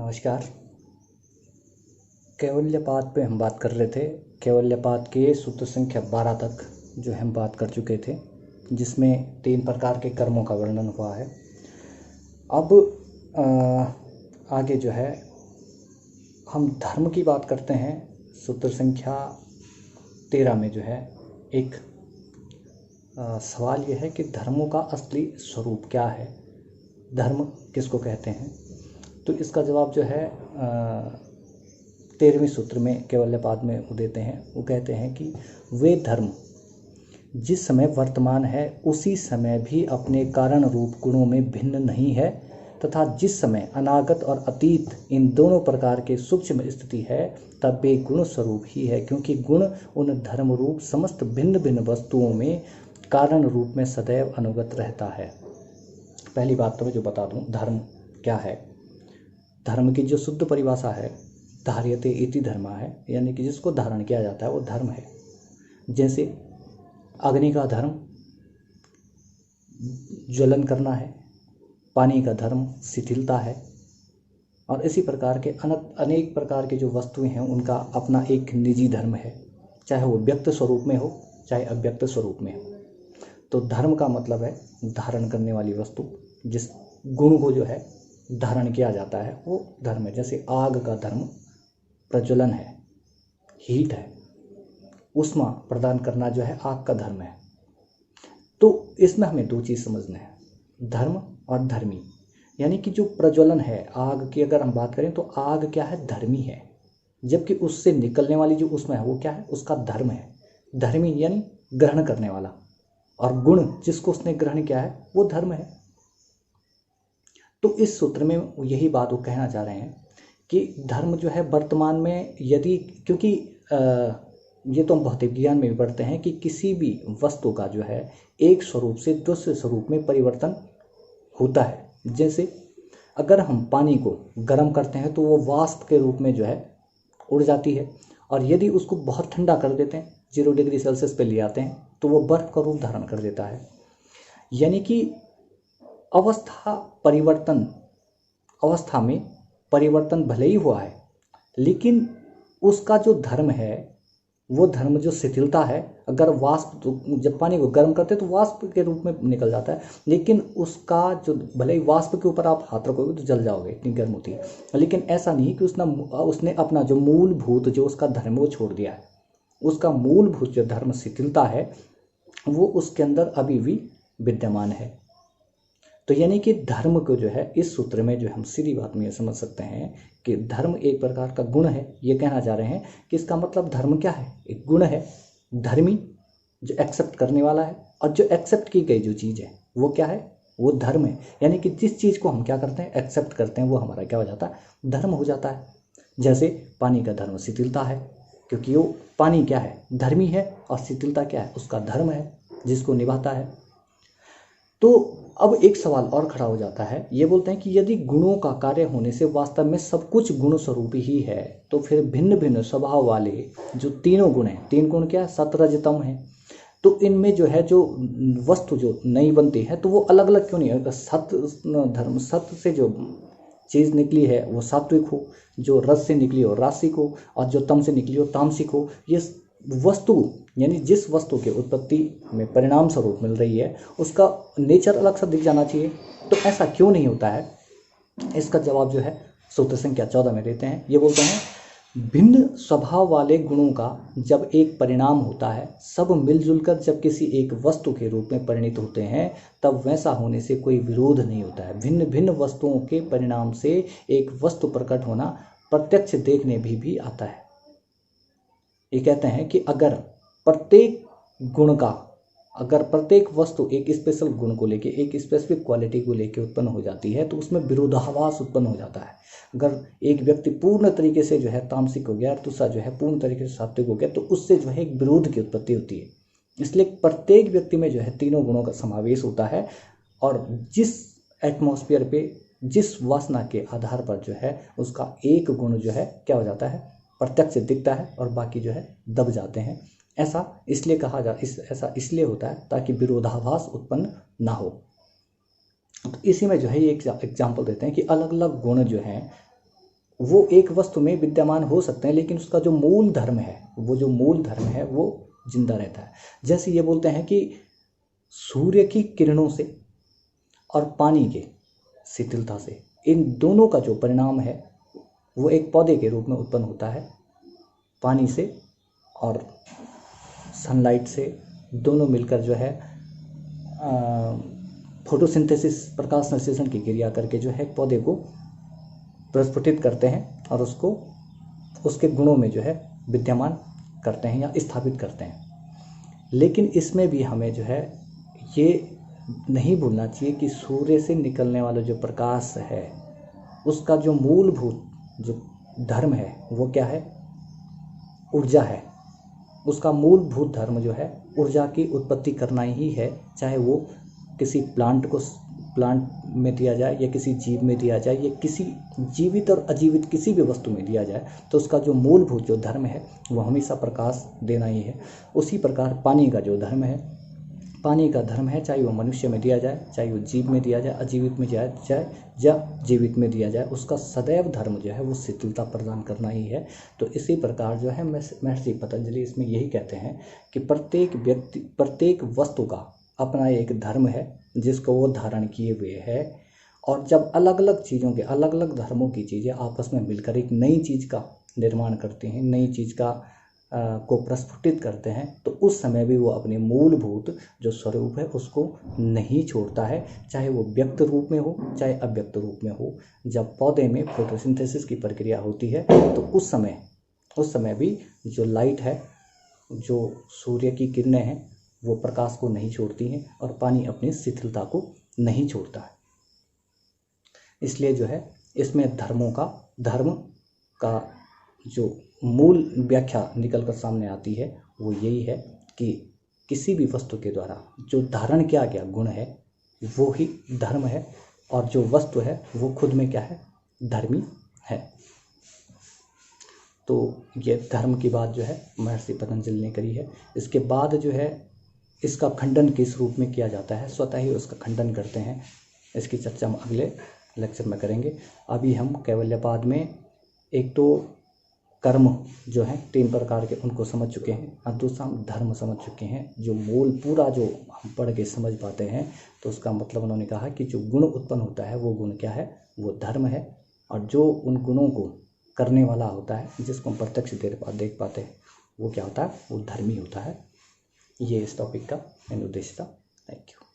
नमस्कार। कैवल्यपाद पे हम बात कर रहे थे। कैवल्यपाद के सूत्र संख्या 12 तक जो हम बात कर चुके थे, जिसमें 3 प्रकार के कर्मों का वर्णन हुआ है। अब आगे जो है हम धर्म की बात करते हैं। सूत्र संख्या 13 में जो है एक सवाल यह है कि धर्मों का असली स्वरूप क्या है, धर्म किसको कहते हैं। तो इसका जवाब जो है 13वें सूत्र में कैवल्यपाद में वो देते हैं। वो कहते हैं कि वे धर्म जिस समय वर्तमान है उसी समय भी अपने कारण रूप गुणों में भिन्न नहीं है, तथा जिस समय अनागत और अतीत इन दोनों प्रकार के सूक्ष्म स्थिति है तब वे गुण स्वरूप ही है, क्योंकि गुण उन धर्म रूप समस्त भिन्न भिन्न वस्तुओं में कारण रूप में सदैव अनुगत रहता है। पहली बात तो मैं जो बता दूं, धर्म क्या है। धर्म की जो शुद्ध परिभाषा है, धार्यते इति धर्म है, यानी कि जिसको धारण किया जाता है वो धर्म है। जैसे अग्नि का धर्म ज्वलन करना है, पानी का धर्म शिथिलता है, और इसी प्रकार के अनेक प्रकार के जो वस्तुएं हैं उनका अपना एक निजी धर्म है, चाहे वो व्यक्त स्वरूप में हो चाहे अव्यक्त स्वरूप में हो। तो धर्म का मतलब है धारण करने वाली वस्तु, जिस गुण को जो है धारण किया जाता है वो धर्म है। जैसे आग का धर्म प्रज्वलन है, हीट है, ऊष्मा प्रदान करना जो है आग का धर्म है। तो इसमें हमें 2 चीज़ समझना है, धर्म और धर्मी। यानी कि जो प्रज्वलन है आग की, अगर हम बात करें तो आग क्या है, धर्मी है, जबकि उससे निकलने वाली जो ऊष्मा है वो क्या है, उसका धर्म है। धर्मी यानी ग्रहण करने वाला, और गुण जिसको उसने ग्रहण किया है वो धर्म है। तो इस सूत्र में यही बात वो कहना चाह रहे हैं कि धर्म जो है वर्तमान में यदि, क्योंकि ये तो हम भौतिक ज्ञान में भी पढ़ते हैं कि किसी भी वस्तु का जो है एक स्वरूप से दूसरे स्वरूप में परिवर्तन होता है। जैसे अगर हम पानी को गर्म करते हैं तो वो वाष्प के रूप में जो है उड़ जाती है, और यदि उसको बहुत ठंडा कर देते हैं, 0 डिग्री सेल्सियस पे ले आते हैं, तो वो बर्फ का रूप धारण कर देता है। यानी कि अवस्था में परिवर्तन भले ही हुआ है, लेकिन उसका जो धर्म है वो धर्म जो शिथिलता है, अगर वाष्प जब पानी को गर्म करते हैं तो वाष्प के रूप में निकल जाता है, लेकिन उसका जो, भले ही वाष्प के ऊपर आप हाथ रखोगे तो जल जाओगे, इतनी गर्म होती है, लेकिन ऐसा नहीं कि उसने अपना जो मूलभूत जो उसका धर्म वो छोड़ दिया है। उसका मूलभूत जो धर्म शिथिलता है वो उसके अंदर अभी भी विद्यमान है। तो यानी कि धर्म को जो है इस सूत्र में जो हम सीधी बात में ये समझ सकते हैं कि धर्म एक प्रकार का गुण है। ये कहना चाह रहे हैं कि इसका मतलब धर्म क्या है, एक गुण है, धर्मी जो एक्सेप्ट करने वाला है, और जो एक्सेप्ट की गई जो चीज़ है वो क्या है, वो धर्म है। यानी कि जिस चीज़ को हम क्या करते हैं, एक्सेप्ट करते हैं, वो हमारा क्या हो जाता है, धर्म हो जाता है। जैसे पानी का धर्म शिथिलता है, क्योंकि वो पानी क्या है, धर्मी है, और शिथिलता क्या है, उसका धर्म है जिसको निभाता है। तो अब एक सवाल और खड़ा हो जाता है, ये बोलते हैं कि यदि गुणों का कार्य होने से वास्तव में सब कुछ गुण स्वरूप ही है, तो फिर भिन्न भिन्न स्वभाव वाले जो तीनों गुण हैं, 3 गुण क्या, सत रज तम है, तो इनमें जो है जो वस्तु जो नहीं बनती है तो वो अलग अलग क्यों नहीं है। सत से जो चीज़ निकली है वो सात्विक हो, जो रस से निकली हो रासिक हो, और जो तम से निकली हो तामसिक हो। ये वस्तु यानी जिस वस्तु की उत्पत्ति में परिणाम स्वरूप मिल रही है उसका नेचर अलग सा दिख जाना चाहिए। तो ऐसा क्यों नहीं होता है, इसका जवाब जो है सूत्र संख्या 14 में देते हैं। ये बोलते हैं भिन्न स्वभाव वाले गुणों का जब एक परिणाम होता है, सब मिलजुल कर जब किसी एक वस्तु के रूप में परिणित होते हैं, तब वैसा होने से कोई विरोध नहीं होता है। भिन्न भिन्न वस्तुओं के परिणाम से एक वस्तु प्रकट होना प्रत्यक्ष देखने भी आता है। ये कहते हैं कि अगर प्रत्येक वस्तु एक स्पेशल गुण को लेके, एक स्पेसिफिक क्वालिटी को लेके उत्पन्न हो जाती है तो उसमें विरोधाभास उत्पन्न हो जाता है। अगर एक व्यक्ति पूर्ण तरीके से जो है तामसिक हो गया और दूसरा जो है पूर्ण तरीके से सात्विक हो गया, तो उससे जो है एक विरोध की उत्पत्ति होती है। इसलिए प्रत्येक व्यक्ति में जो है तीनों गुणों का समावेश होता है, और जिस एटमॉस्फेयर पे, जिस वासना के आधार पर जो है उसका एक गुण जो है क्या हो जाता है, प्रत्यक्ष दिखता है, और बाकी जो है दब जाते हैं। ऐसा इसलिए होता है ताकि विरोधाभास उत्पन्न ना हो। तो इसी में जो है ये एक एग्जाम्पल देते हैं कि अलग अलग गुण जो हैं वो एक वस्तु में विद्यमान हो सकते हैं, लेकिन उसका जो मूल धर्म है, वो जो मूल धर्म है वो जिंदा रहता है। जैसे ये बोलते हैं कि सूर्य की किरणों से और पानी के शिथिलता से, इन दोनों का जो परिणाम है वो एक पौधे के रूप में उत्पन्न होता है। पानी से और सनलाइट से दोनों मिलकर जो है फोटोसिंथेसिस, प्रकाश संश्लेषण की क्रिया करके जो है पौधे को प्रस्फुटित करते हैं और उसको उसके गुणों में जो है विद्यमान करते हैं या स्थापित करते हैं। लेकिन इसमें भी हमें जो है ये नहीं भूलना चाहिए कि सूर्य से निकलने वाला जो प्रकाश है उसका जो मूलभूत जो धर्म है वो क्या है? ऊर्जा है। उसका मूलभूत धर्म जो है ऊर्जा की उत्पत्ति करना ही है, चाहे वो किसी प्लांट में दिया जाए या किसी जीव में दिया जाए या किसी जीवित और अजीवित किसी भी वस्तु में दिया जाए, तो उसका जो मूलभूत जो धर्म है वो हमेशा प्रकाश देना ही है। उसी प्रकार पानी का जो धर्म है, पानी का धर्म है, चाहे वो मनुष्य में दिया जाए, चाहे वो जीव में दिया जाए, अजीवित में दिया जाए या जीवित में दिया जाए, उसका सदैव धर्म जो है वो शिथिलता प्रदान करना ही है। तो इसी प्रकार जो है महर्षि पतंजलि इसमें यही कहते हैं कि प्रत्येक वस्तु का अपना एक धर्म है जिसको वो धारण किए हुए है। और जब अलग अलग चीज़ों के, अलग अलग धर्मों की चीज़ें आपस में मिलकर एक नई चीज़ का निर्माण करती हैं, नई चीज़ का को प्रस्फुटित करते हैं, तो उस समय भी वो अपने मूलभूत जो स्वरूप है उसको नहीं छोड़ता है, चाहे वो व्यक्त रूप में हो चाहे अव्यक्त रूप में हो। जब पौधे में फोटोसिंथेसिस की प्रक्रिया होती है तो उस समय भी जो लाइट है, जो सूर्य की किरणें हैं, वो प्रकाश को नहीं छोड़ती हैं और पानी अपनी शिथिलता को नहीं छोड़ता है। इसलिए जो है इसमें धर्म का जो मूल व्याख्या निकल कर सामने आती है वो यही है कि किसी भी वस्तु के द्वारा जो धारण किया गया गुण है वो ही धर्म है, और जो वस्तु है वो खुद में क्या है? धर्मी है। तो ये धर्म की बात जो है महर्षि पतंजलि ने करी है। इसके बाद जो है इसका खंडन किस रूप में किया जाता है, स्वतः ही उसका खंडन करते हैं। इसकी चर्चा हम अगले लेक्चर में करेंगे। अभी हम कैवल्यपाद में एक तो कर्म जो है 3 प्रकार के उनको समझ चुके हैं, और दूसरा हम धर्म समझ चुके हैं। जो मूल पूरा जो हम पढ़ के समझ पाते हैं तो उसका मतलब उन्होंने कहा कि जो गुण उत्पन्न होता है वो गुण क्या है? वो धर्म है। और जो उन गुणों को करने वाला होता है, जिसको हम प्रत्यक्ष देख पाते हैं, वो क्या होता है? वो धर्मी होता है। ये इस टॉपिक का मेन उद्देश्य था। Thank you.